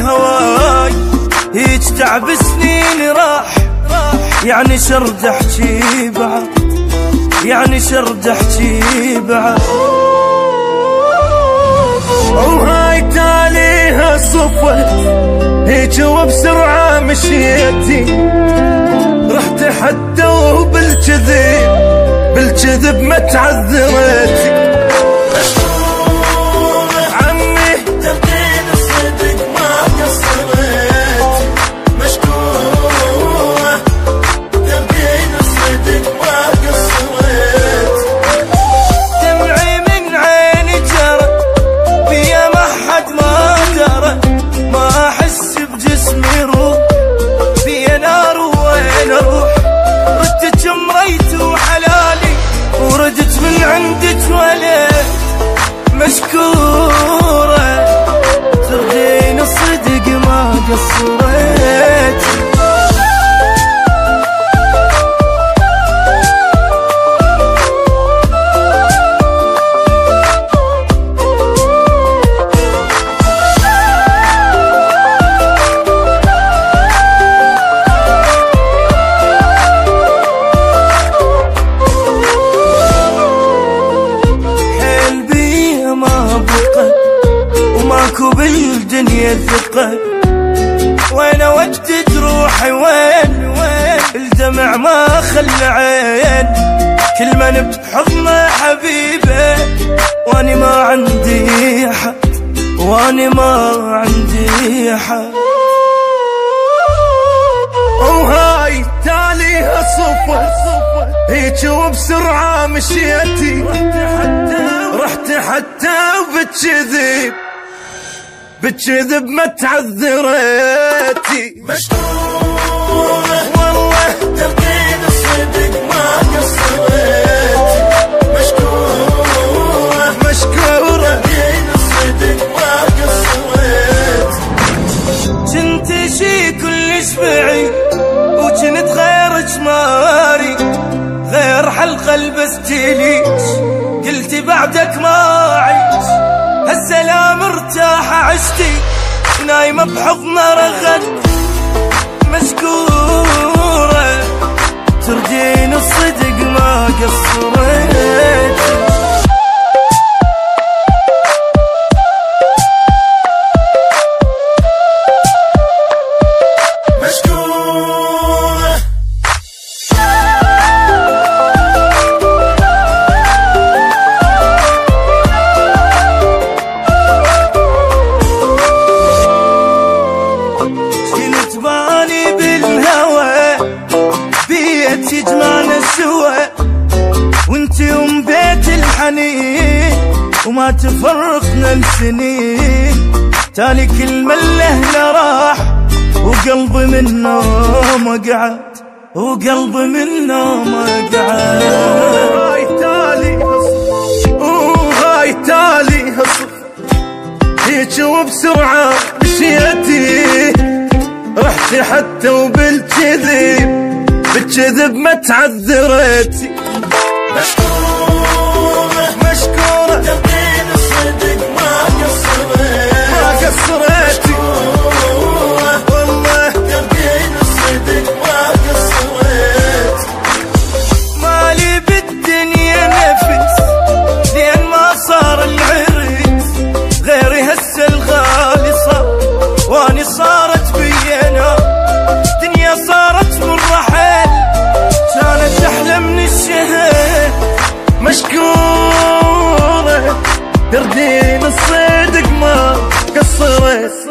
هواي هيج تعب سنين راح، يعني شرد احكي بعد، يعني شرد احكي بعد. وهاي تاليها صفت هيج وبسرعة مشيتي، رحت حتى وبالكذب ما تعذرتي. مشكورة ترضين الصدق ما قصرت. وماكو بالدنيا ثقة، وين ودت روحي وين الدمع ما خلى عين، كل من بحضنه حبيبه واني ما عندي حد، واني ما عندي حد. وهاي تاليها صفر هيج وبسرعة مشيتي، رحت حتى بالكذب ما تعذرتي. مشكورة والله تلقين الصدق ما قصرت، مشكورة تلقين الصدق ما قصرت. كنت شي كلش بعيد وكنت غير جماري، غير حلقة لبستليش قلت بعدك ما عيش، هالسلام ارتاح عشتي نايمة بحضن رغد. مشكورة ترجين الصدق ما قصرت. يجمعنا سوا وانت يوم بيت الحنين، وما تفرقنا لسنين، تالي كل من له راح وقلبي منه ما قعد، وقلبي منه ما قعد. هاي تالي هصف هيج وبسرعة مشيتي، رحت حتى وبالكذب ما تعذرتي. مشكورة تلقين الصدق ما قصرتي، والله تلقين الصدق ما قصرت. مالي بالدنيا نفس لين ما صار العرس، غيري هسه الغالي صار واني صارت بينا، دنيا صارت من رحل كانت احلى من الشهر. مشكورة تردين الصدق ما قصرت.